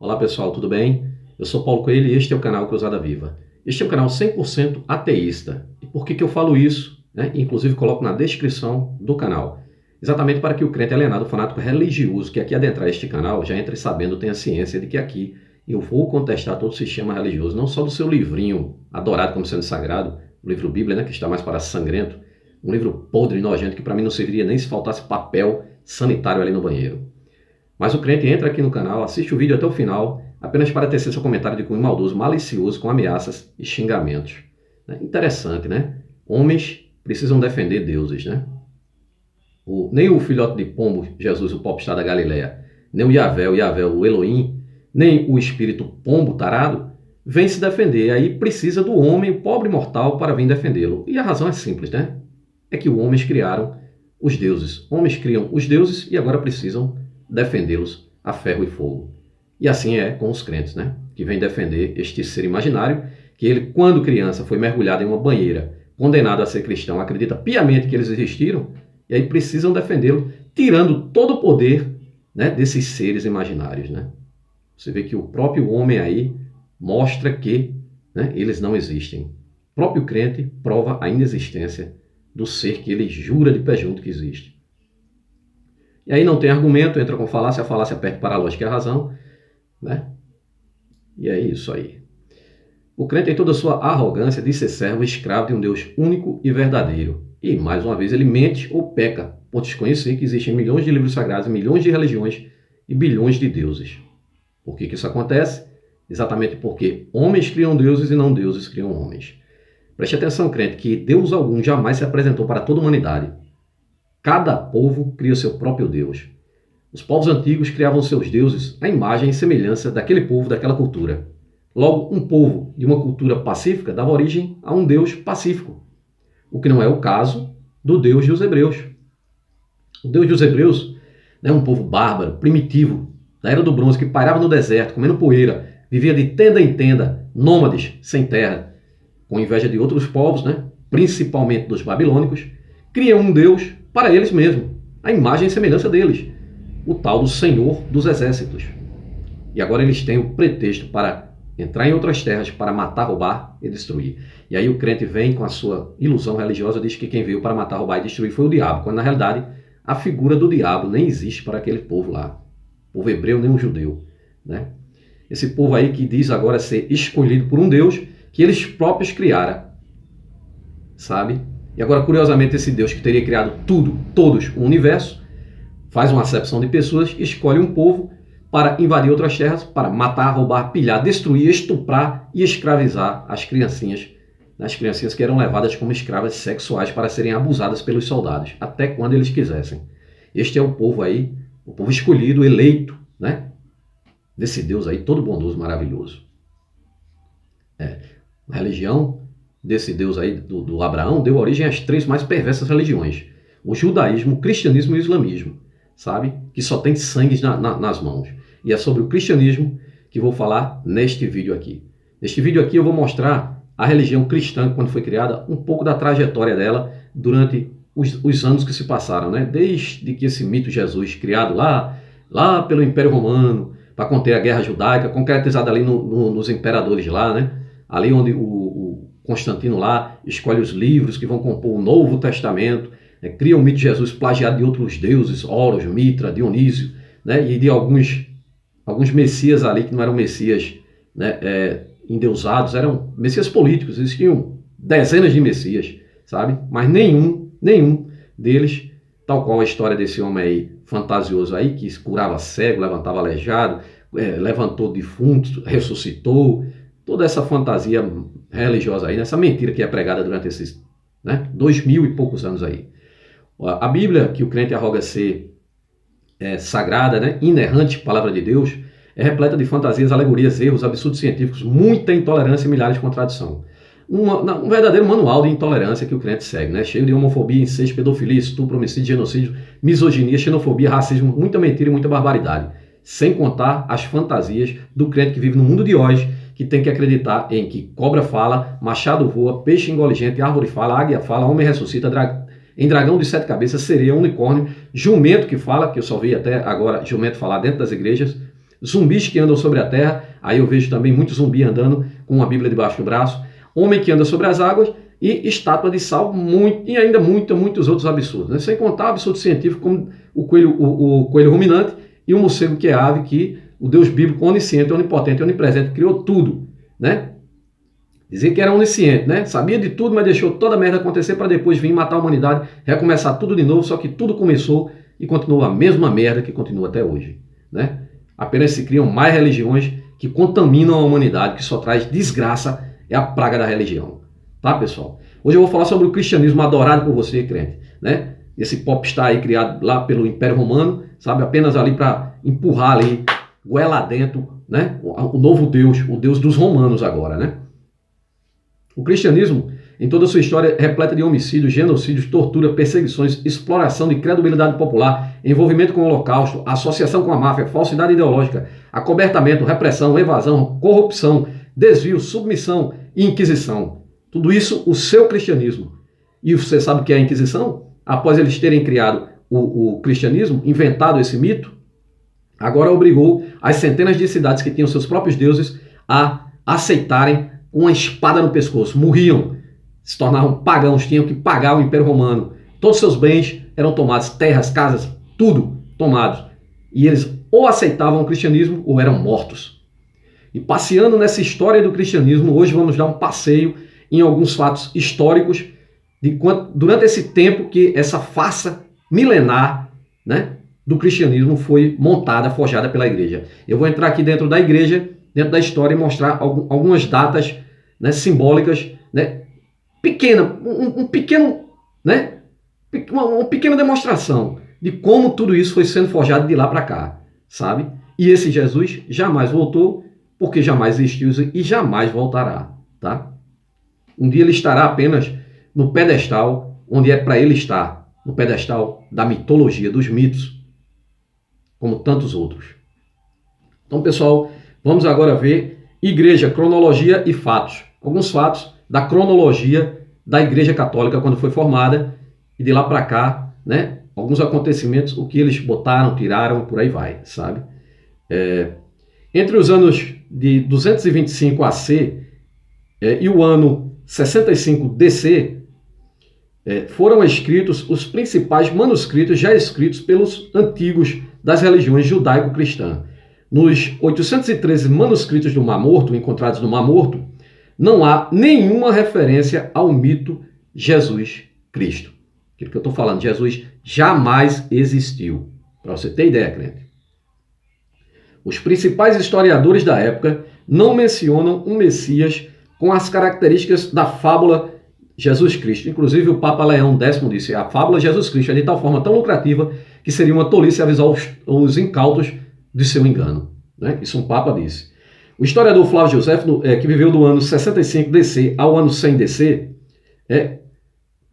Olá pessoal, tudo bem? Eu sou Paulo Coelho e este é o canal Cruzada Viva. Este é um canal 100% ateísta. E por que eu falo isso? Inclusive coloco na descrição do canal. Exatamente para que o crente alienado, fanático religioso que aqui adentrar este canal já entre sabendo, tenha ciência de que aqui eu vou contestar todo o sistema religioso, não só do seu livrinho adorado como sendo sagrado, o livro Bíblia, que está mais para sangrento, um livro podre e nojento que para mim não serviria nem se faltasse papel sanitário ali no banheiro. Mas o crente entra aqui no canal, assiste o vídeo até o final, apenas para tecer seu comentário de cunho maldoso, malicioso, com ameaças e xingamentos. Interessante, né? Homens precisam defender deuses, né? Nem o filhote de pombo, Jesus, o popstar da Galileia, nem o Yahvé, o Elohim, nem o espírito pombo tarado, vem se defender. Aí precisa do homem, o pobre mortal, para vir defendê-lo. E a razão é simples, né? É que os homens criaram os deuses. Homens criam os deuses e agora precisam defendê-los a ferro e fogo. E assim é com os crentes, né? Que vem defender este ser imaginário, que ele, quando criança, foi mergulhado em uma banheira, condenado a ser cristão, acredita piamente que eles existiram, e aí precisam defendê-lo, tirando todo o poder, né, desses seres imaginários, né? Você vê que o próprio homem aí mostra que, né, eles não existem. O próprio crente prova a inexistência do ser que ele jura de pé junto que existe. E aí não tem argumento, entra com falácia, a falácia perde para a lógica e a razão, né? E é isso aí. O crente tem toda a sua arrogância de ser servo e escravo de um Deus único e verdadeiro. E, mais uma vez, ele mente ou peca por desconhecer que existem milhões de livros sagrados, milhões de religiões e bilhões de deuses. Por que isso acontece? Exatamente porque homens criam deuses e não deuses criam homens. Preste atenção, crente, que Deus algum jamais se apresentou para toda a humanidade. Cada povo cria seu próprio Deus. Os povos antigos criavam seus deuses à imagem e semelhança daquele povo, daquela cultura. Logo, um povo de uma cultura pacífica dava origem a um Deus pacífico, o que não é o caso do Deus dos hebreus. O Deus dos hebreus é um povo bárbaro, primitivo, da Era do Bronze, que pairava no deserto, comendo poeira, vivia de tenda em tenda, nômades, sem terra, com inveja de outros povos, principalmente dos babilônicos, criam um Deus para eles mesmos, a imagem e semelhança deles, o tal do Senhor dos Exércitos. E agora eles têm o pretexto para entrar em outras terras, para matar, roubar e destruir. E aí o crente vem com a sua ilusão religiosa, diz que quem veio para matar, roubar e destruir foi o diabo, quando na realidade a figura do diabo nem existe para aquele povo lá, povo hebreu nem um judeu, né? Esse povo aí que diz agora ser escolhido por um Deus que eles próprios criaram, sabe? E agora, curiosamente, esse Deus que teria criado tudo, todos, o universo, faz uma acepção de pessoas, escolhe um povo para invadir outras terras, para matar, roubar, pilhar, destruir, estuprar e escravizar as criancinhas que eram levadas como escravas sexuais para serem abusadas pelos soldados, até quando eles quisessem. Este é o povo aí, o povo escolhido, eleito, né? Desse Deus aí, todo bondoso, maravilhoso. A religião desse Deus aí, do Abraão, deu origem às três mais perversas religiões: o judaísmo, o cristianismo e o islamismo, sabe? Que só tem sangue nas mãos. E é sobre o cristianismo que vou falar neste vídeo aqui. Neste vídeo aqui eu vou mostrar a religião cristã, quando foi criada, um pouco da trajetória dela durante os anos que se passaram, né? Desde que esse mito Jesus, criado lá pelo Império Romano, para conter a guerra judaica, concretizada ali nos imperadores lá, né? Ali onde o Constantino lá escolhe os livros que vão compor o Novo Testamento, cria o mito de Jesus plagiado de outros deuses, Horus, Mitra, Dionísio, né? E de alguns messias ali que não eram messias, né, endeusados, eram messias políticos. Existiam dezenas de messias, sabe? Mas nenhum deles, tal qual a história desse homem aí, fantasioso aí, que curava cego, levantava aleijado, levantou defuntos, ressuscitou, toda essa fantasia religiosa aí, essa mentira que é pregada durante esses 2000 e poucos anos aí. A Bíblia, que o crente arroga ser sagrada, inerrante, palavra de Deus, é repleta de fantasias, alegorias, erros, absurdos científicos, muita intolerância e milhares de contradições. Um verdadeiro manual de intolerância que o crente segue, cheio de homofobia, incesto, pedofilia, estupro, homicídio, genocídio, misoginia, xenofobia, racismo, muita mentira e muita barbaridade. Sem contar as fantasias do crente que vive no mundo de hoje, que tem que acreditar em que cobra fala, machado voa, peixe engole gente, árvore fala, águia fala, homem ressuscita, em dragão de 7 cabeças, sereia, unicórnio, jumento que fala, que eu só vi até agora jumento falar dentro das igrejas, zumbis que andam sobre a terra, aí eu vejo também muito zumbi andando com uma Bíblia debaixo do braço, homem que anda sobre as águas e estátua de sal, e ainda muitos outros absurdos, né? Sem contar absurdo científico como o coelho ruminante e o morcego que é ave, que o Deus bíblico onisciente, onipotente, onipresente criou tudo, né? Dizia que era onisciente, né? Sabia de tudo, mas deixou toda a merda acontecer para depois vir matar a humanidade, recomeçar tudo de novo, só que tudo começou e continua a mesma merda que continua até hoje, né? Apenas se criam mais religiões que contaminam a humanidade, que só traz desgraça, é a praga da religião. Tá, pessoal? Hoje eu vou falar sobre o cristianismo adorado por você, crente, né? Esse popstar aí criado lá pelo Império Romano, sabe? Apenas ali para empurrar ali, goela dentro, né? O novo Deus, o Deus dos romanos agora, né? O cristianismo, em toda a sua história, é repleta de homicídios, genocídios, tortura, perseguições, exploração de credibilidade popular, envolvimento com o holocausto, associação com a máfia, falsidade ideológica, acobertamento, repressão, evasão, corrupção, desvio, submissão e inquisição. Tudo isso, o seu cristianismo. E você sabe o que é a Inquisição? Após eles terem criado o cristianismo, inventado esse mito, agora obrigou as centenas de cidades que tinham seus próprios deuses a aceitarem uma espada no pescoço. Morriam, se tornavam pagãos, tinham que pagar o Império Romano. Todos os seus bens eram tomados, terras, casas, tudo tomados. E eles ou aceitavam o cristianismo ou eram mortos. E passeando nessa história do cristianismo, hoje vamos dar um passeio em alguns fatos históricos de durante esse tempo que essa farsa milenar, né, do cristianismo foi montada, forjada pela igreja. Eu vou entrar aqui dentro da igreja, dentro da história e mostrar algumas datas, né, simbólicas, né, uma pequena demonstração de como tudo isso foi sendo forjado de lá para cá, sabe? E esse Jesus jamais voltou, porque jamais existiu e jamais voltará, tá? Um dia ele estará apenas no pedestal onde é para ele estar, no pedestal da mitologia, dos mitos, como tantos outros. Então, pessoal, vamos agora ver igreja, cronologia e fatos. Alguns fatos da cronologia da Igreja Católica quando foi formada e de lá para cá, né? Alguns acontecimentos, o que eles botaram, tiraram, por aí vai, sabe? Entre os anos de 225 AC e o ano 65 DC, foram escritos os principais manuscritos já escritos pelos antigos das religiões judaico-cristã. Nos 813 manuscritos do Mar Morto, encontrados no Mar Morto, não há nenhuma referência ao mito Jesus Cristo. Aquilo que eu estou falando, Jesus jamais existiu. Para você ter ideia, crente. Os principais historiadores da época não mencionam um Messias com as características da fábula Jesus Cristo. Inclusive o Papa Leão X disse, a fábula Jesus Cristo é de tal forma tão lucrativa que seria uma tolice avisar os incautos de seu engano, né? Isso um Papa disse. O historiador Flávio José, que viveu do ano 65 DC ao ano 100 DC,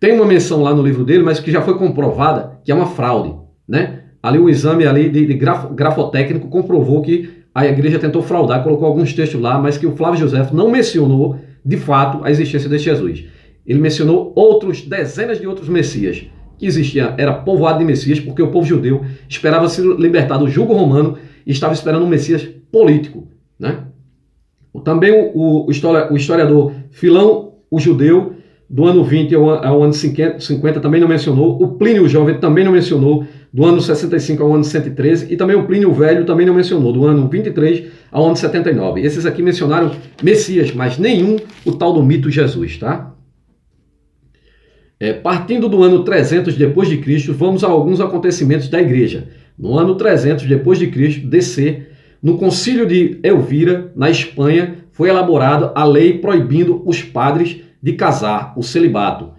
tem uma menção lá no livro dele, mas que já foi comprovada que é uma fraude, né? Ali o exame ali de grafotécnico comprovou que a igreja tentou fraudar, colocou alguns textos lá, mas que o Flávio José não mencionou, de fato, a existência desse Jesus. Ele mencionou dezenas de outros messias que existiam, era povoado de messias, porque o povo judeu esperava se libertar do jugo romano e estava esperando um messias político, né? Também o historiador Filão, o judeu, do ano 20 ao ano 50 também não mencionou, o Plínio o Jovem também não mencionou, do ano 65 ao ano 113, e também o Plínio o Velho também não mencionou, do ano 23 ao ano 79. Esses aqui mencionaram Messias, mas nenhum o tal do mito Jesus, tá? Partindo do ano 300 depois de Cristo, vamos a alguns acontecimentos da igreja. No ano 300 depois de Cristo, DC, no concílio de Elvira, na Espanha, foi elaborada a lei proibindo os padres de casar, o celibato.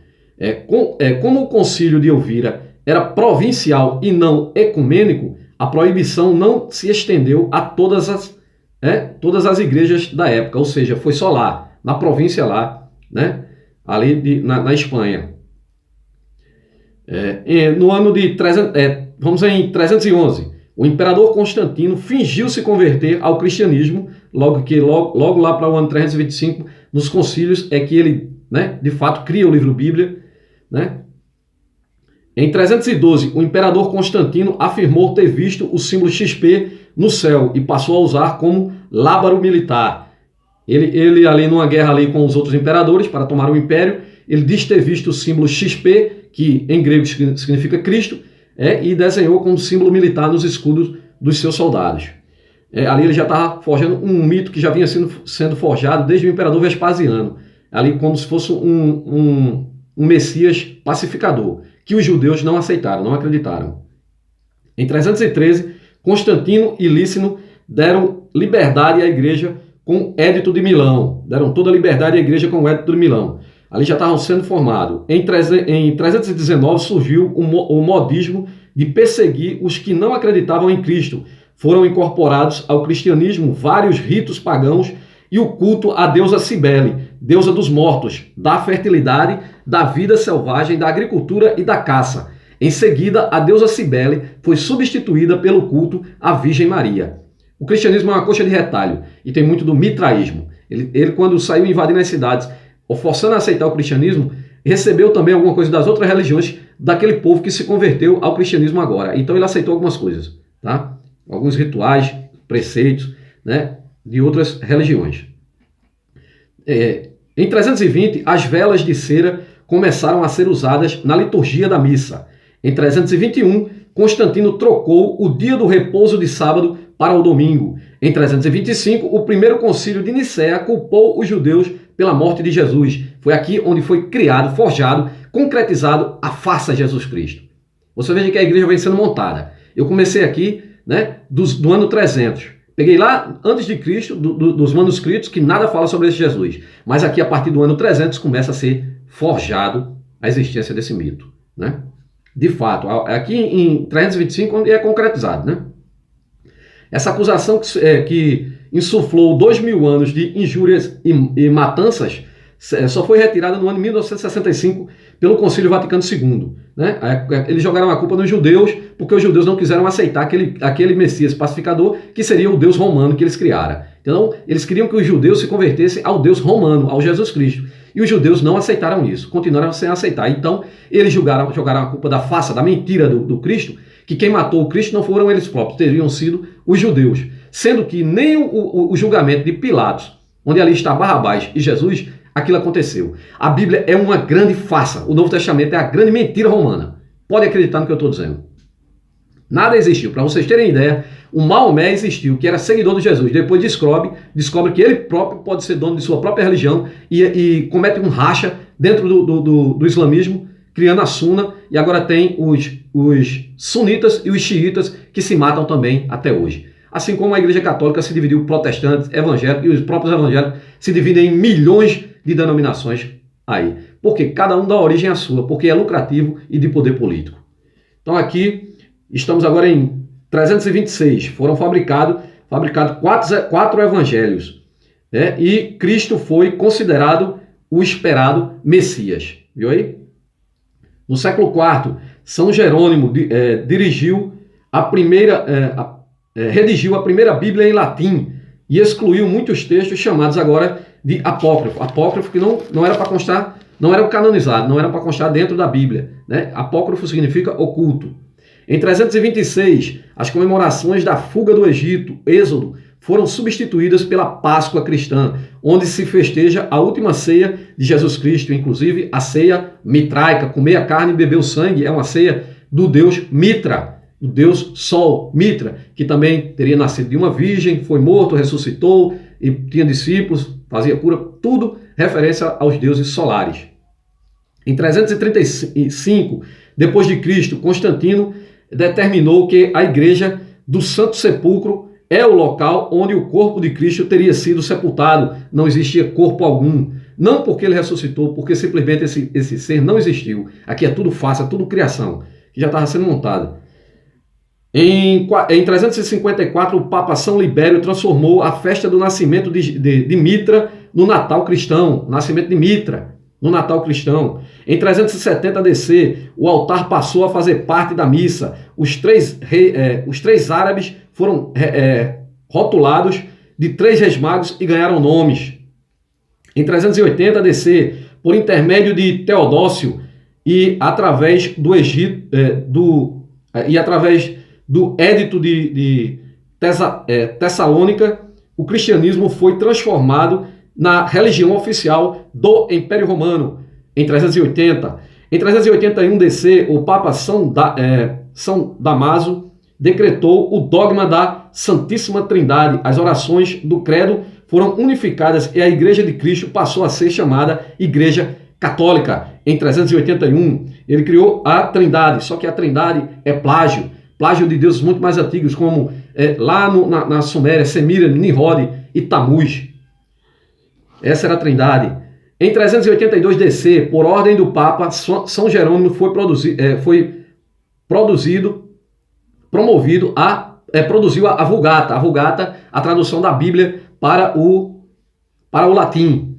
Como o concílio de Elvira era provincial e não ecumênico, a proibição não se estendeu a todas as igrejas da época, ou seja, foi só lá, na província lá, né, ali na Espanha. No ano de 311, o imperador Constantino fingiu se converter ao cristianismo, logo lá para o ano 325, nos concílios é que ele, né, de fato cria o livro Bíblia, né? Em 312, o imperador Constantino afirmou ter visto o símbolo XP no céu e passou a usar como lábaro militar. Ele ali numa guerra ali com os outros imperadores para tomar o império, ele diz ter visto o símbolo XP, que em grego significa Cristo, e desenhou como símbolo militar nos escudos dos seus soldados. Ali ele já estava forjando um mito que já vinha sendo forjado desde o imperador Vespasiano, ali como se fosse um Messias pacificador, que os judeus não aceitaram, não acreditaram. Em 313, Constantino e Lícino deram liberdade à igreja com o Édito de Milão. Deram toda a liberdade à igreja com o Édito de Milão. Ali já estavam sendo formados. Em 319 surgiu o modismo de perseguir os que não acreditavam em Cristo. Foram incorporados ao cristianismo vários ritos pagãos e o culto à deusa Cibele, deusa dos mortos, da fertilidade, da vida selvagem, da agricultura e da caça. Em seguida, a deusa Cibele foi substituída pelo culto à Virgem Maria. O cristianismo é uma coxa de retalho e tem muito do mitraísmo. Ele quando saiu invadindo as cidades, ou forçando a aceitar o cristianismo, recebeu também alguma coisa das outras religiões daquele povo que se converteu ao cristianismo agora. Então ele aceitou algumas coisas, tá? Alguns rituais, preceitos, né, de outras religiões. Em 320, as velas de cera começaram a ser usadas na liturgia da missa. Em 321, Constantino trocou o dia do repouso de sábado para o domingo. Em 325, o primeiro concílio de Nicéia culpou os judeus pela morte de Jesus. Foi aqui onde foi criado, forjado, concretizado a farsa Jesus Cristo. Você veja que a igreja vem sendo montada. Eu comecei aqui, né, do ano 300. Peguei lá antes de Cristo, dos manuscritos, que nada fala sobre esse Jesus. Mas aqui, a partir do ano 300, começa a ser forjado a existência desse mito, né? De fato, aqui em 325 onde é concretizado, né? Essa acusação que insuflou 2000 anos de injúrias e matanças só foi retirada no ano de 1965 pelo Concílio Vaticano II. Né? Eles jogaram a culpa nos judeus porque os judeus não quiseram aceitar aquele Messias pacificador que seria o Deus romano que eles criaram. Então, eles queriam que os judeus se convertessem ao Deus romano, ao Jesus Cristo. E os judeus não aceitaram isso, continuaram sem aceitar. Então, eles jogaram a culpa da farsa, da mentira do Cristo, que quem matou o Cristo não foram eles próprios, teriam sido os judeus. Sendo que nem o julgamento de Pilatos, onde ali está Barrabás e Jesus, aquilo aconteceu. A Bíblia é uma grande farsa. O Novo Testamento é a grande mentira romana. Pode acreditar no que eu estou dizendo. Nada existiu. Para vocês terem ideia, o Maomé existiu, que era seguidor de Jesus. Depois descobre que ele próprio pode ser dono de sua própria religião e comete um racha dentro do islamismo, criando a Sunna, e agora tem os sunitas e os xiitas que se matam também até hoje. Assim como a Igreja Católica se dividiu protestantes, evangélicos, e os próprios evangélicos se dividem em milhões de denominações aí. Porque cada um dá origem à sua, porque é lucrativo e de poder político. Então aqui estamos agora em 326. Foram fabricados quatro evangelhos. Né? E Cristo foi considerado o esperado Messias. Viu aí? No século IV, São Jerônimo redigiu a primeira Bíblia em latim e excluiu muitos textos chamados agora de apócrifo. Apócrifo que não era para constar, não era canonizado, não era para constar dentro da Bíblia. Né? Apócrifo significa oculto. Em 326, as comemorações da fuga do Egito, Êxodo, foram substituídas pela Páscoa cristã, onde se festeja a última ceia de Jesus Cristo, inclusive a ceia mitraica, comer a carne e beber o sangue, é uma ceia do Deus Mitra, o Deus Sol, Mitra, que também teria nascido de uma virgem, foi morto, ressuscitou, e tinha discípulos, fazia cura, tudo referência aos deuses solares. Em 335, depois de Cristo, Constantino determinou que a igreja do Santo Sepulcro é o local onde o corpo de Cristo teria sido sepultado. Não existia corpo algum. Não porque ele ressuscitou, porque simplesmente esse ser não existiu. Aqui é tudo farsa, tudo criação, que já estava sendo montada. Em 354, o Papa São Libério transformou a festa do nascimento de Mitra no Natal cristão. Nascimento de Mitra no Natal cristão. Em 370 DC, o altar passou a fazer parte da missa. Os três árabes foram rotulados de 3 reis magos e ganharam nomes. Em 380 DC, por intermédio de Teodósio e através do Egito, através do Édito de Tessalônica, o cristianismo foi transformado na religião oficial do Império Romano, em 380. Em 381 DC, o Papa São Damaso decretou o dogma da Santíssima Trindade. As orações do credo foram unificadas e a Igreja de Cristo passou a ser chamada Igreja Católica. Em 381, ele criou a Trindade, só que a Trindade é plágio de deuses muito mais antigos, como lá na Suméria, Semiramis, Nimrod e Tammuz. Essa era a Trindade. Em 382 DC, por ordem do Papa, São Jerônimo produziu a Vulgata. A Vulgata, a tradução da Bíblia para o latim.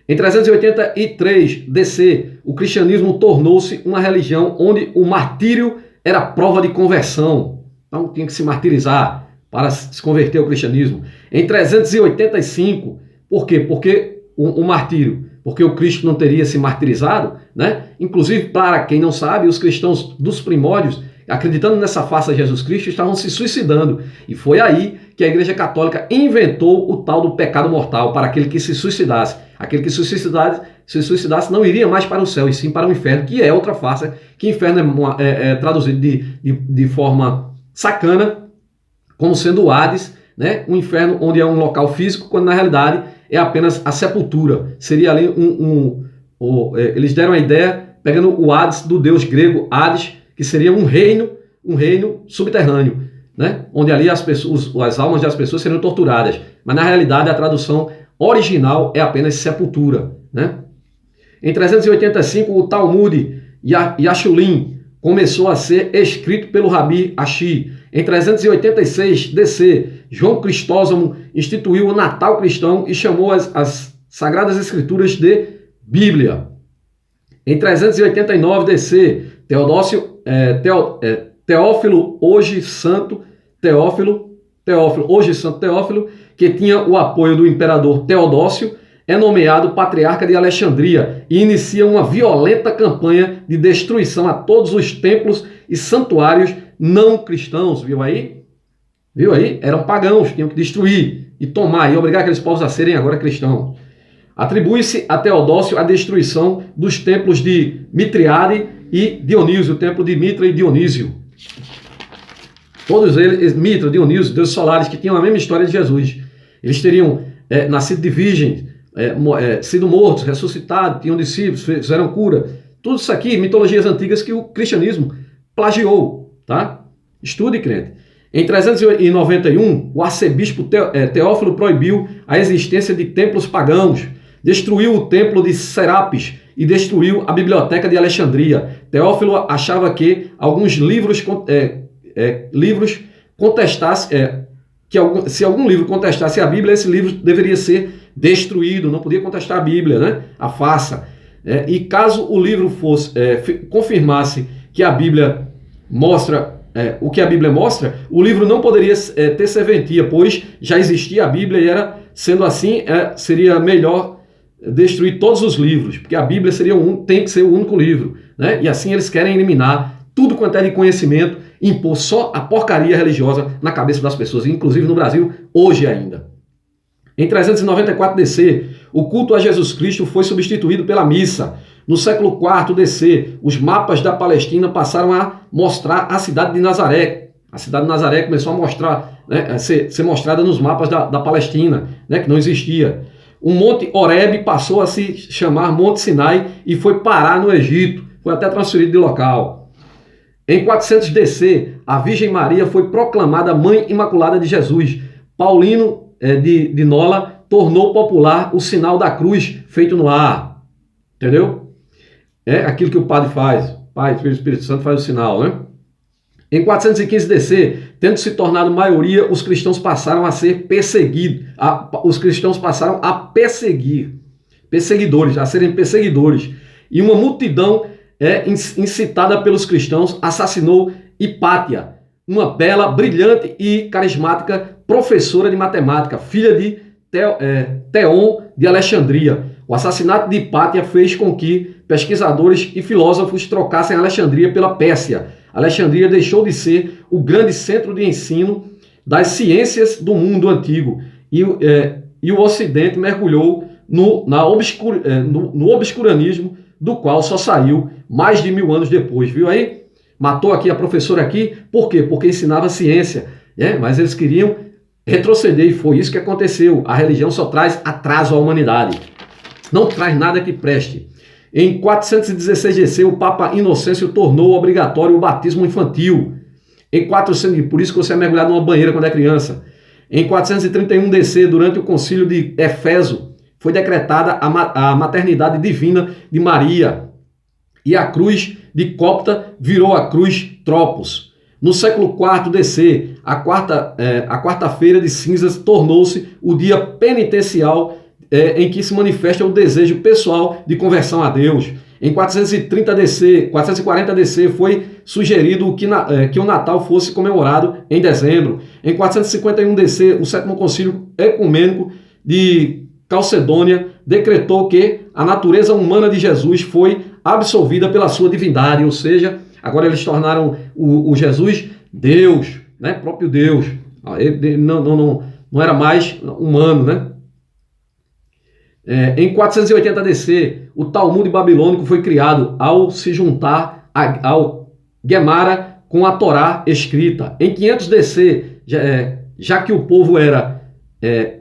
Em 383 DC, o cristianismo tornou-se uma religião onde o martírio era prova de conversão. Então tinha que se martirizar para se converter ao cristianismo. Em 385, por quê? Porque o martírio, porque o Cristo não teria se martirizado, né? Inclusive, para quem não sabe, os cristãos dos primórdios, acreditando nessa face de Jesus Cristo, estavam se suicidando. E foi aí que a Igreja Católica inventou o tal do pecado mortal para aquele que se suicidasse. Aquele que se suicidasse não iria mais para o céu, e sim para o inferno, que é outra face, que inferno é traduzido de forma sacana, como sendo o Hades, né? Um inferno onde é um local físico, quando na realidade é apenas a sepultura. Seria ali eles deram a ideia, pegando o Hades do deus grego Hades, que seria um reino subterrâneo, né? Onde ali as almas das pessoas seriam torturadas. Mas na realidade a tradução original é apenas sepultura, né? Em 385, o Talmud Yashulim começou a ser escrito pelo Rabi Ashi. Em 386 DC, João Cristóstomo instituiu o Natal cristão e chamou as Sagradas Escrituras de Bíblia. Em 389 DC, Teófilo, hoje santo Teófilo, que tinha o apoio do imperador Teodósio, é nomeado patriarca de Alexandria e inicia uma violenta campanha de destruição a todos os templos e santuários não cristãos. Viu aí? Viu aí? Eram pagãos, tinham que destruir e tomar e obrigar aqueles povos a serem agora cristãos. Atribui-se a Teodósio a destruição dos templos de Mitriade e Dionísio, o templo de Mitra e Dionísio. Todos eles, Mitra, Dionísio, deuses solares, que tinham a mesma história de Jesus. Eles teriam nascido de virgens, sido mortos, ressuscitados, tinham discípulos, fizeram cura. Tudo isso aqui, mitologias antigas que o cristianismo plagiou, tá? Estude, crente. Em 391, o arcebispo Teófilo proibiu a existência de templos pagãos, destruiu o templo de Serapis e destruiu a biblioteca de Alexandria. Teófilo achava que alguns livros contestassem, se algum livro contestasse a Bíblia, esse livro deveria ser destruído, não podia contestar a Bíblia, né? A farsa. E caso o livro confirmasse que a Bíblia mostra o que a Bíblia mostra, o livro não poderia ter serventia, pois já existia a Bíblia e sendo assim, seria melhor destruir todos os livros, porque a Bíblia tem que ser o único livro, né? E assim eles querem eliminar tudo quanto é de conhecimento, impor só a porcaria religiosa na cabeça das pessoas, inclusive no Brasil, hoje ainda. Em 394 DC, o culto a Jesus Cristo foi substituído pela missa. No século IV DC, os mapas da Palestina passaram a mostrar a cidade de Nazaré. A cidade de Nazaré começou a mostrar, né, ser mostrada nos mapas da Palestina, né, que não existia. O Monte Horebe passou a se chamar Monte Sinai e foi parar no Egito. Foi até transferido de local. Em 400 DC, a Virgem Maria foi proclamada Mãe Imaculada de Jesus. Paulino de Nola tornou popular o sinal da cruz feito no ar. Entendeu? É aquilo que o padre faz. Pai, Filho e Espírito Santo faz o sinal, né? Em 415 DC, tendo se tornado maioria, os cristãos passaram a ser perseguidos. Os cristãos passaram a perseguidores, a serem perseguidores. E uma multidão incitada pelos cristãos assassinou Hipátia, uma bela, brilhante e carismática professora de matemática, filha de Teon de Alexandria. O assassinato de Hipátia fez com que pesquisadores e filósofos trocassem Alexandria pela Pérsia. Alexandria deixou de ser o grande centro de ensino das ciências do mundo antigo e o Ocidente mergulhou no obscurantismo, do qual só saiu mais de 1000 anos depois, viu aí? Matou aqui a professora aqui, por quê? Porque ensinava ciência, mas eles queriam retroceder e foi isso que aconteceu. A religião só traz atraso à humanidade, não traz nada que preste. Em 416 DC, o Papa Inocêncio tornou obrigatório o batismo infantil. Em 400, por isso que você é mergulhado numa banheira quando é criança. Em 431 DC, durante o concílio de Éfeso, foi decretada a maternidade divina de Maria. E a cruz de Copta virou a cruz Tropos. No século IV DC, a quarta-feira de cinzas tornou-se o dia penitencial em que se manifesta o desejo pessoal de conversão a Deus. Em 440 DC foi sugerido que o Natal fosse comemorado em dezembro. Em 451 DC, o Sétimo Concílio Ecumênico de Calcedônia decretou que a natureza humana de Jesus foi absolvida pela sua divindade, ou seja, agora eles tornaram o Jesus Deus, né? Próprio Deus. Ele não era mais humano, né? Em 480 DC, o Talmud babilônico foi criado ao se juntar ao Gemara com a Torá escrita. Em 500 DC, já que o povo era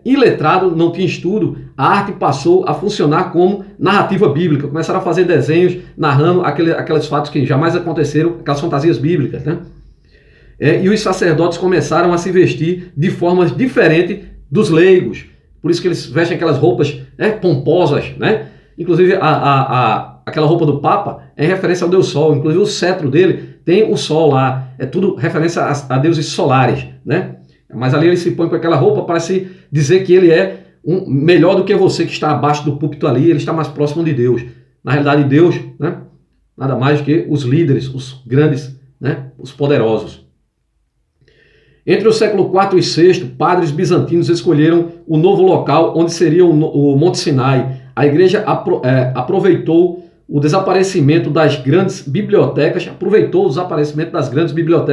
iletrado, não tinha estudo, a arte passou a funcionar como narrativa bíblica. Começaram a fazer desenhos narrando aqueles fatos que jamais aconteceram, aquelas fantasias bíblicas, né? E os sacerdotes começaram a se vestir de formas diferentes dos leigos. Por isso que eles vestem aquelas roupas pomposas, né? Inclusive aquela roupa do Papa é referência ao Deus Sol. Inclusive o cetro dele tem o Sol lá. É tudo referência a deuses solares, né? Mas ali ele se põe com aquela roupa para se dizer que ele é melhor do que você que está abaixo do púlpito ali. Ele está mais próximo de Deus. Na realidade, Deus, né? Nada mais do que os líderes, os grandes, né? Os poderosos. Entre o século IV e VI, padres bizantinos escolheram o novo local onde seria o Monte Sinai. A igreja aproveitou o desaparecimento das grandes bibliotecas,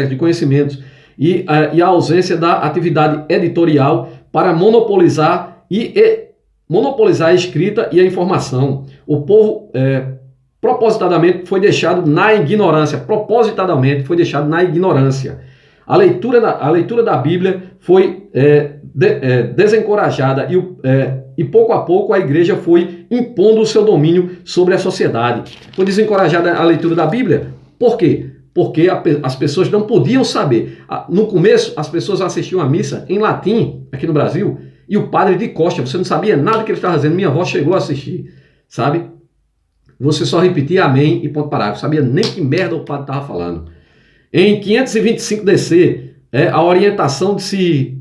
de conhecimentos e a ausência da atividade editorial para monopolizar a escrita e a informação. O povo propositadamente foi deixado na ignorância. A leitura da Bíblia foi desencorajada e pouco a pouco a igreja foi impondo o seu domínio sobre a sociedade. Foi desencorajada a leitura da Bíblia. Por quê? Porque as pessoas não podiam saber. No começo, as pessoas assistiam a missa em latim, aqui no Brasil, e o padre de costa, você não sabia nada que ele estava dizendo. Minha avó chegou a assistir, sabe? Você só repetia amém e ponto parágrafo. Sabia nem que merda o padre estava falando. Em 525 DC, a orientação de se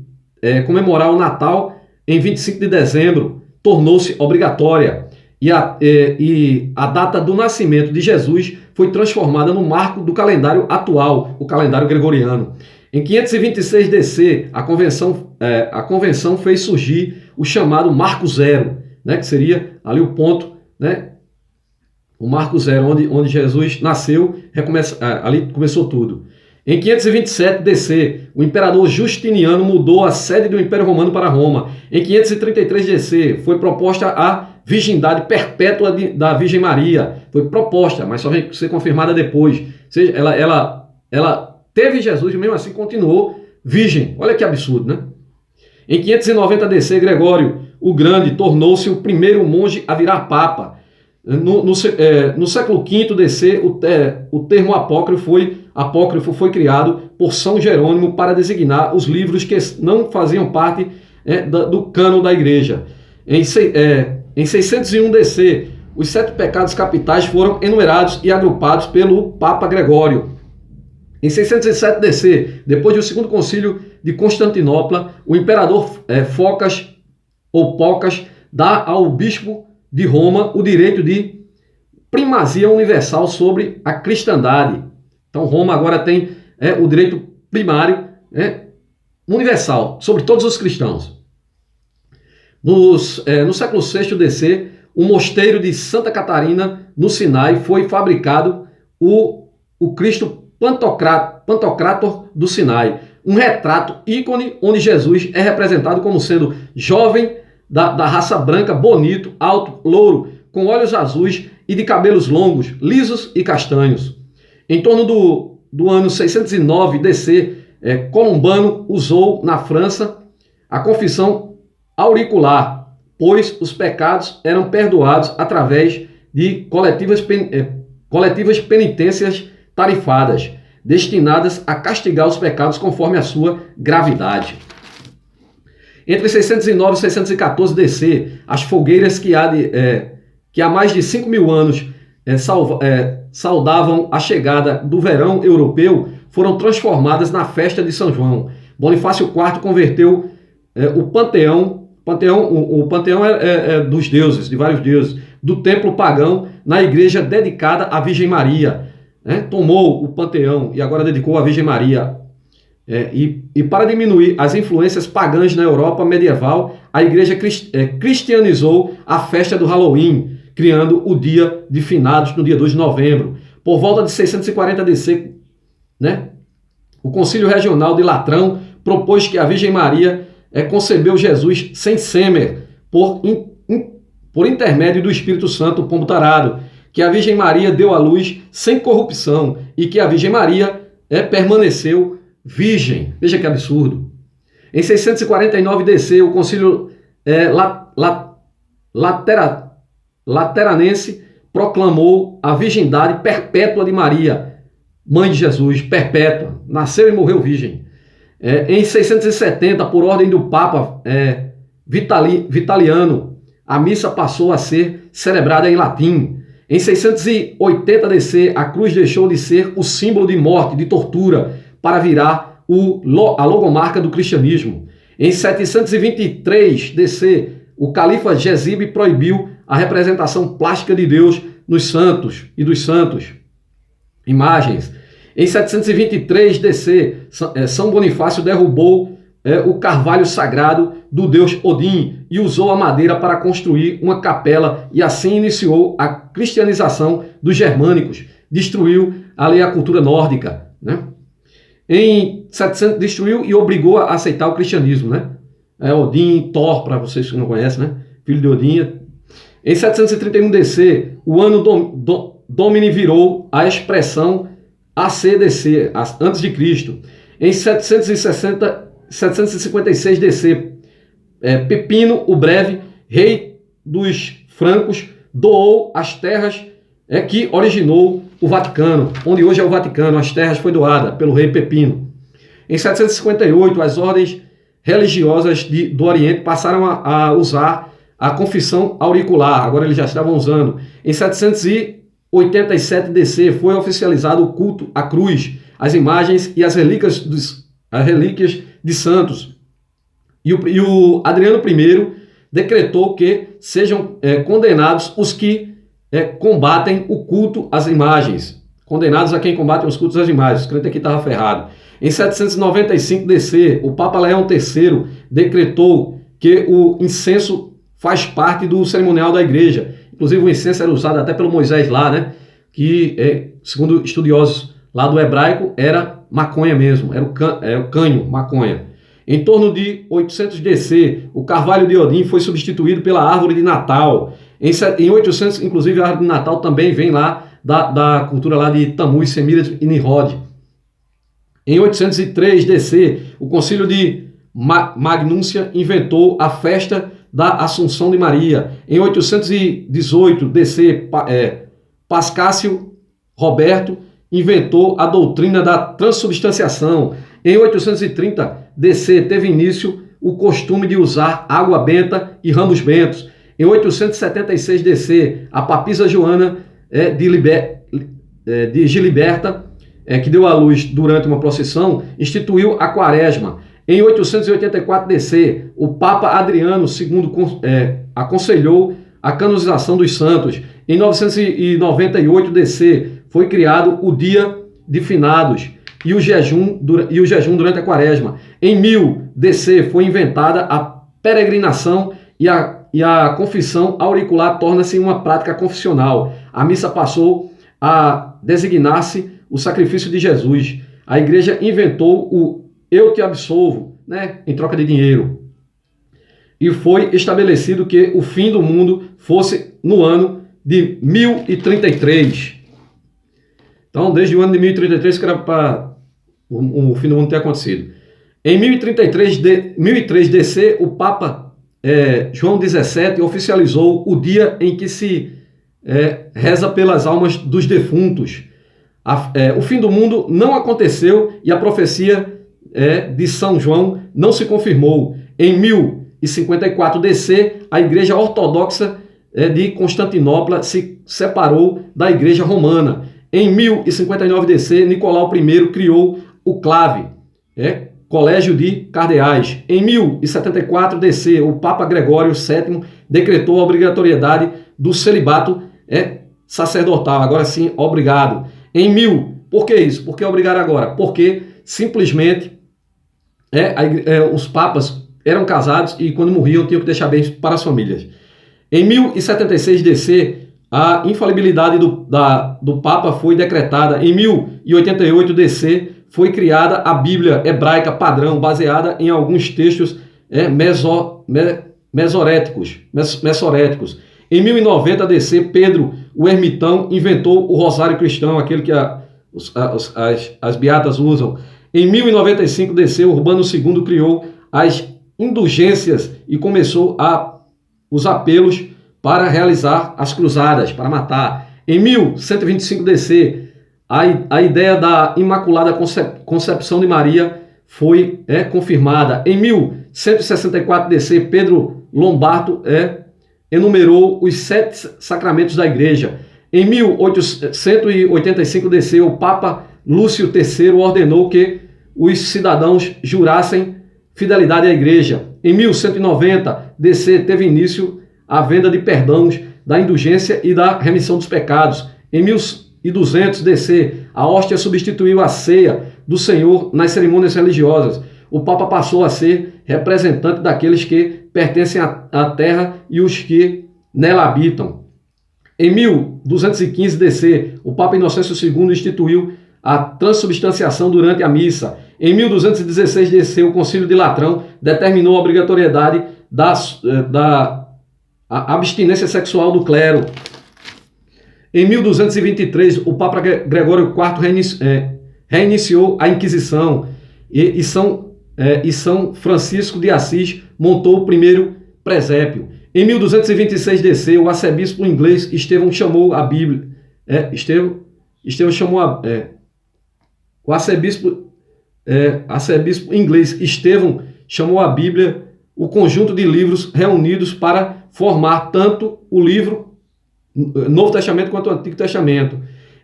comemorar o Natal em 25 de dezembro tornou-se obrigatória e a data do nascimento de Jesus foi transformada no marco do calendário atual, o calendário gregoriano. Em 526 DC, a convenção fez surgir o chamado Marco Zero, né, que seria ali o ponto, né, o Marco Zero, onde Jesus nasceu, ali começou tudo. Em 527 DC, o imperador Justiniano mudou a sede do Império Romano para Roma. Em 533 DC, foi proposta a virgindade perpétua da Virgem Maria. Foi proposta, mas só vai ser confirmada depois. Ou seja, ela teve Jesus e mesmo assim continuou virgem. Olha que absurdo, né? Em 590 DC, Gregório o Grande tornou-se o primeiro monge a virar papa. No século V DC, o termo apócrifo foi criado por São Jerônimo para designar os livros que não faziam parte do cânon da igreja. Em 601 DC, os 7 pecados capitais foram enumerados e agrupados pelo Papa Gregório. Em 607 DC, depois do segundo concílio de Constantinopla, o imperador Focas dá ao bispo de Roma o direito de primazia universal sobre a cristandade. Então Roma agora tem o direito primário universal sobre todos os cristãos. No século VI DC, o mosteiro de Santa Catarina, no Sinai, foi fabricado o Cristo Pantocrator do Sinai. um retrato ícone onde Jesus é representado como sendo jovem, da raça branca, bonito, alto, louro, com olhos azuis e de cabelos longos, lisos e castanhos. Em torno do ano 609 DC, Columbano usou na França a confissão auricular, pois os pecados eram perdoados através de coletivas penitências tarifadas, destinadas a castigar os pecados conforme a sua gravidade. Entre 609 e 614 DC, as fogueiras que há mais de 5.000 anos saudavam a chegada do verão europeu foram transformadas na festa de São João. Bonifácio IV converteu o panteão dos deuses, de vários deuses, do templo pagão na igreja dedicada à Virgem Maria. Tomou o panteão e agora dedicou à Virgem Maria. E para diminuir as influências pagãs na Europa medieval, a igreja cristianizou a festa do Halloween, criando o dia de finados no dia 2 de novembro. Por volta de 640 DC, o Concílio Regional de Latrão propôs que a Virgem Maria concebeu Jesus sem sêmen, por intermédio do Espírito Santo, o pombo tarado, que a Virgem Maria deu à luz sem corrupção e que a Virgem Maria permaneceu virgem. Veja que absurdo. Em 649 DC, o Concílio Lateranense proclamou a virgindade perpétua de Maria, mãe de Jesus, perpétua, nasceu e morreu virgem. Em 670, por ordem do Papa Vitaliano, a missa passou a ser celebrada em latim. Em 680 DC, a cruz deixou de ser o símbolo de morte, de tortura, para virar a logomarca do cristianismo. Em 723 DC, o califa Jezib proibiu a representação plástica de Deus nos santos e dos santos. Imagens. Em 723 DC, São Bonifácio derrubou o carvalho sagrado do deus Odin e usou a madeira para construir uma capela e assim iniciou a cristianização dos germânicos. Destruiu ali a cultura nórdica, Em 700, destruiu e obrigou a aceitar o cristianismo, Odin, Thor, para vocês que não conhecem, filho de Odin. Em 731 DC, o ano Domini virou a expressão ACDC, antes de Cristo. Em 756 DC, Pepino o Breve, rei dos francos, doou as terras que originou o Vaticano, onde hoje é o Vaticano. As terras foi doada pelo rei Pepino. Em 758, as ordens religiosas do Oriente passaram a usar a confissão auricular, agora eles já estavam usando. Em 787 DC foi oficializado o culto à cruz, as imagens e as relíquias de santos. E o Adriano I decretou que sejam condenados os que combatem o culto às imagens. Condenados a quem combate os cultos às imagens. O crente aqui estava ferrado. Em 795 DC, o Papa Leão III decretou que o incenso faz parte do cerimonial da igreja. Inclusive o incenso era usado até pelo Moisés lá, que, segundo estudiosos lá do hebraico, era maconha mesmo, era o canho, maconha. Em torno de 800 DC, o carvalho de Odin foi substituído pela árvore de Natal. Em 800, inclusive, a árvore de Natal também vem lá da cultura lá de Tammuz, Semíramis e Nimrod. Em 803 DC, o concílio de Magnúcia inventou a festa da Assunção de Maria. Em 818 DC, Pascácio Roberto inventou a doutrina da transubstanciação. Em 830 DC, teve início o costume de usar água benta e ramos bentos. Em 876 DC, a papisa Joana de Giliberta, que deu à luz durante uma procissão, instituiu a quaresma. Em 884 DC, o Papa Adriano II aconselhou a canonização dos santos. Em 998 DC, foi criado o Dia de Finados e o jejum durante a quaresma. Em 1000 DC, foi inventada a peregrinação e a confissão auricular torna-se uma prática confissional. A missa passou a designar-se o sacrifício de Jesus. A igreja inventou o eu te absolvo, né, em troca de dinheiro. E foi estabelecido que o fim do mundo fosse no ano de 1033. Então, desde o ano de 1033, que era para o fim do mundo ter acontecido. Em 1003 DC, o Papa João XVII oficializou o dia em que se reza pelas almas dos defuntos. O fim do mundo não aconteceu e a profecia de São João não se confirmou. Em 1054 DC, a Igreja Ortodoxa de Constantinopla se separou da Igreja Romana. Em 1059 DC, Nicolau I criou o clave, Colégio de Cardeais. Em 1074 DC, o Papa Gregório VII decretou a obrigatoriedade do celibato sacerdotal. Agora sim, obrigado. Por que isso? Por que obrigar agora? Porque simplesmente os papas eram casados e quando morriam tinham que deixar bens para as famílias. Em 1076 DC, a infalibilidade do Papa foi decretada. Em 1088 DC, foi criada a Bíblia hebraica padrão, baseada em alguns textos messoréticos. Em 1090 DC, Pedro, o ermitão, inventou o rosário cristão, aquele que as beatas usam. Em 1095 DC, Urbano II criou as indulgências e começou os apelos para realizar as cruzadas, para matar. Em 1125 DC, a ideia da Imaculada Concepção de Maria foi confirmada. Em 1164 DC, Pedro Lombardo enumerou os 7 sacramentos da Igreja. Em 1885 DC, o Papa Lúcio III ordenou que os cidadãos jurassem fidelidade à Igreja. Em 1190 DC, teve início a venda de perdões, da indulgência e da remissão dos pecados. Em 1200 DC, a hóstia substituiu a ceia do Senhor nas cerimônias religiosas. O Papa passou a ser representante daqueles que pertencem à terra e os que nela habitam. Em 1215 DC, o Papa Inocêncio II instituiu a transubstanciação durante a missa. Em 1216 DC, o Concílio de Latrão determinou a obrigatoriedade da abstinência sexual do clero. Em 1223, o Papa Gregório IV reiniciou a Inquisição e São Francisco de Assis montou o primeiro presépio. Em 1226 DC, o arcebispo inglês Estevão chamou a Bíblia. Estevão chamou o arcebispo inglês Estevão chamou a Bíblia o conjunto de livros reunidos para formar tanto o livro Novo Testamento quanto o Antigo Testamento.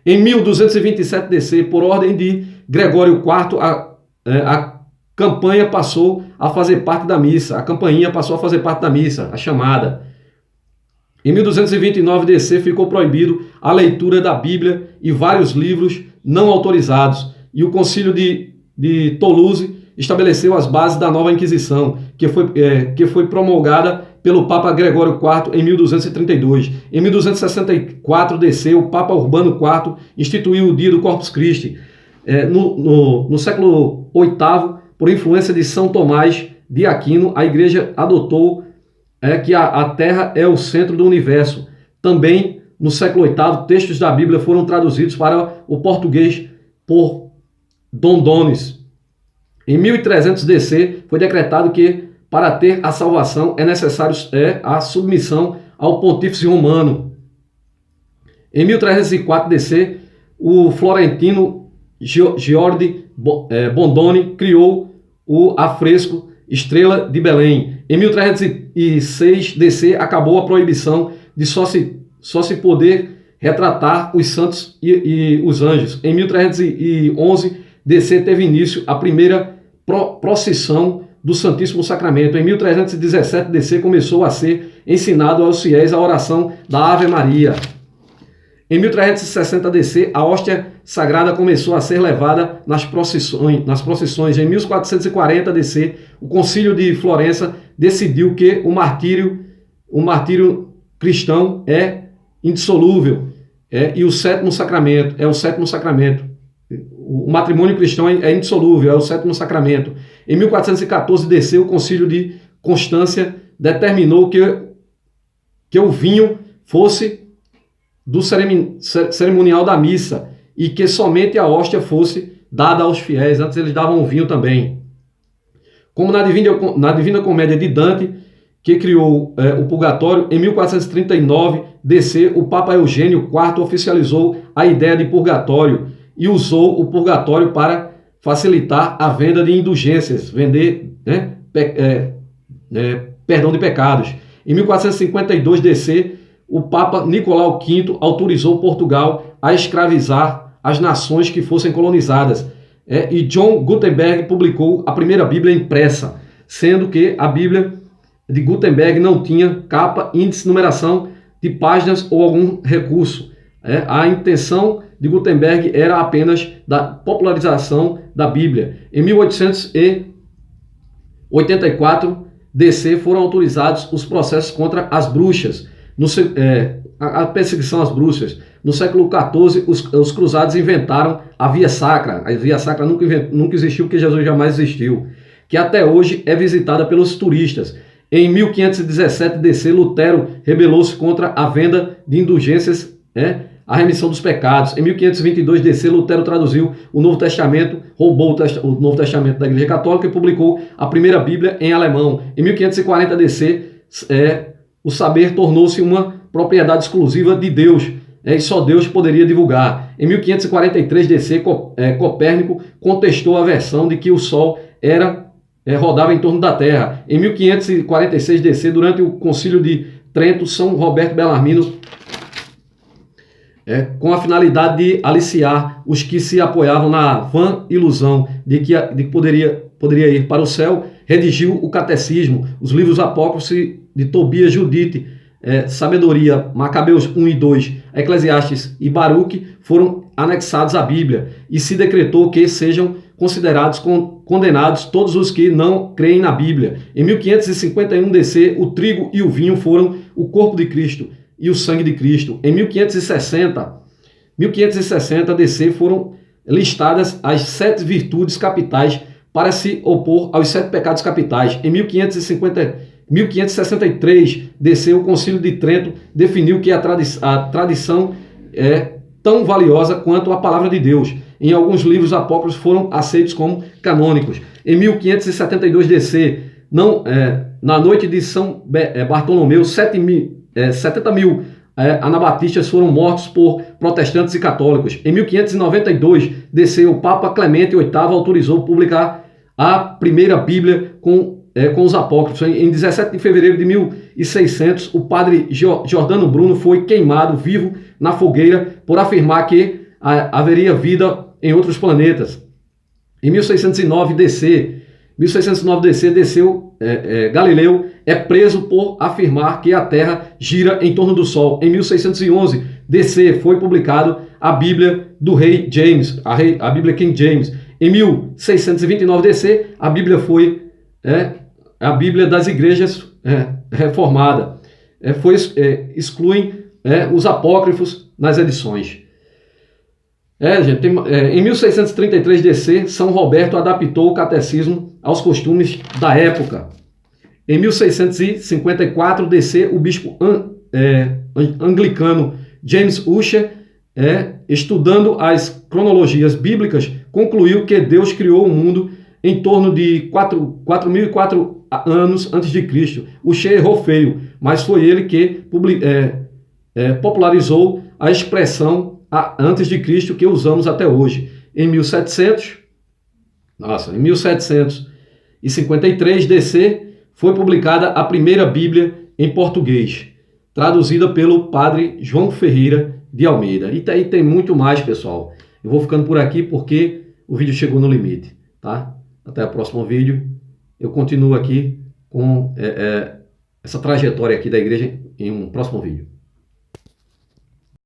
Em 1227 DC, por ordem de Gregório IV, a campanha passou a fazer parte da missa. A campainha passou a fazer parte da missa, a chamada. Em 1229 DC, ficou proibido a leitura da Bíblia e vários livros não autorizados. E o Concílio de Toulouse estabeleceu as bases da nova Inquisição, que foi promulgada pelo Papa Gregório IV em 1232. Em 1264 DC, o Papa Urbano IV instituiu o dia do Corpus Christi. No século VIII, por influência de São Tomás de Aquino, a Igreja adotou que a Terra é o centro do universo. Também, no século VIII, textos da Bíblia foram traduzidos para o português por Dom Donis. Em 1300 DC, foi decretado que, para ter a salvação, é necessário a submissão ao Pontífice Romano. Em 1304 DC, o florentino Giordi Bondone criou o afresco Estrela de Belém. Em 1306 DC, acabou a proibição de só se poder retratar os santos e os anjos. Em 1311 DC, teve início a primeira procissão do Santíssimo Sacramento. Em 1317 DC, começou a ser ensinado aos fiéis a oração da Ave Maria. Em 1360 DC, a hóstia sagrada começou a ser levada nas procissões. Em 1440 DC, o Concílio de Florença decidiu que o martírio cristão é indissolúvel, e o sétimo sacramento o matrimônio cristão é indissolúvel, é o sétimo sacramento. Em 1414, DC, o Concílio de Constância determinou que o vinho fosse do cerimonial da missa e que somente a hóstia fosse dada aos fiéis. Antes eles davam o vinho também. Como na Divina Comédia de Dante, que criou o purgatório, em 1439, DC, o Papa Eugênio IV oficializou a ideia de purgatório e usou o purgatório para facilitar a venda de indulgências, vender perdão de pecados. Em 1452, DC, o Papa Nicolau V autorizou Portugal a escravizar as nações que fossem colonizadas. E John Gutenberg publicou a primeira Bíblia impressa, sendo que a Bíblia de Gutenberg não tinha capa, índice, numeração de páginas ou algum recurso. A intenção de Gutenberg era apenas da popularização da Bíblia. Em 1884, DC, foram autorizados os processos contra as bruxas, a perseguição às bruxas. No século XIV, os cruzados inventaram a Via Sacra. A Via Sacra nunca existiu, porque Jesus jamais existiu, que até hoje é visitada pelos turistas. Em 1517, DC, Lutero rebelou-se contra a venda de indulgências, a remissão dos pecados. Em 1522, DC, Lutero traduziu o Novo Testamento, roubou o Novo Testamento da Igreja Católica e publicou a primeira Bíblia em alemão. Em 1540, DC, o saber tornou-se uma propriedade exclusiva de Deus, e só Deus poderia divulgar. Em 1543, DC, Copérnico contestou a versão de que o Sol rodava em torno da Terra. Em 1546, DC, durante o Concílio de Trento, São Roberto Bellarmino, com a finalidade de aliciar os que se apoiavam na vã ilusão de que poderia ir para o céu, redigiu o Catecismo, os livros apócrifos de Tobias, Judite, Sabedoria, Macabeus 1 e 2, Eclesiastes e Baruque foram anexados à Bíblia, e se decretou que sejam considerados condenados todos os que não creem na Bíblia. Em 1551, DC, o trigo e o vinho foram o corpo de Cristo e o sangue de Cristo. Em 1560, DC, foram listadas as 7 virtudes capitais para se opor aos 7 pecados capitais. Em 1563, DC, o Concílio de Trento definiu que a tradição é tão valiosa quanto a palavra de Deus. Em alguns livros apócrifos foram aceitos como canônicos. Em 1572, DC, na noite de São Bartolomeu, 70 mil anabatistas foram mortos por protestantes e católicos. Em 1592, DC, o Papa Clemente VIII autorizou publicar a primeira Bíblia com os apócrifos. Em 17 de fevereiro de 1600, o padre Giordano Bruno foi queimado vivo na fogueira por afirmar que haveria vida em outros planetas. Em 1609, DC, Galileu é preso por afirmar que a Terra gira em torno do Sol. Em 1611, DC, foi publicado a Bíblia do rei James, a Bíblia King James. Em 1629, DC, a Bíblia foi a Bíblia das igrejas reformada. Excluem os apócrifos nas edições. Gente, em 1633, DC, São Roberto adaptou o catecismo aos costumes da época. Em 1654, DC, o bispo anglicano James Ussher, estudando as cronologias bíblicas, concluiu que Deus criou o mundo em torno de 4.004 anos antes de Cristo. Ussher errou feio, mas foi ele que popularizou a expressão antes de Cristo que usamos até hoje. Em 1753, DC, foi publicada a primeira Bíblia em português, traduzida pelo padre João Ferreira de Almeida. E aí tem muito mais, pessoal. Eu vou ficando por aqui porque o vídeo chegou no limite, tá? Até o próximo vídeo. Eu continuo aqui com essa trajetória aqui da igreja em um próximo vídeo.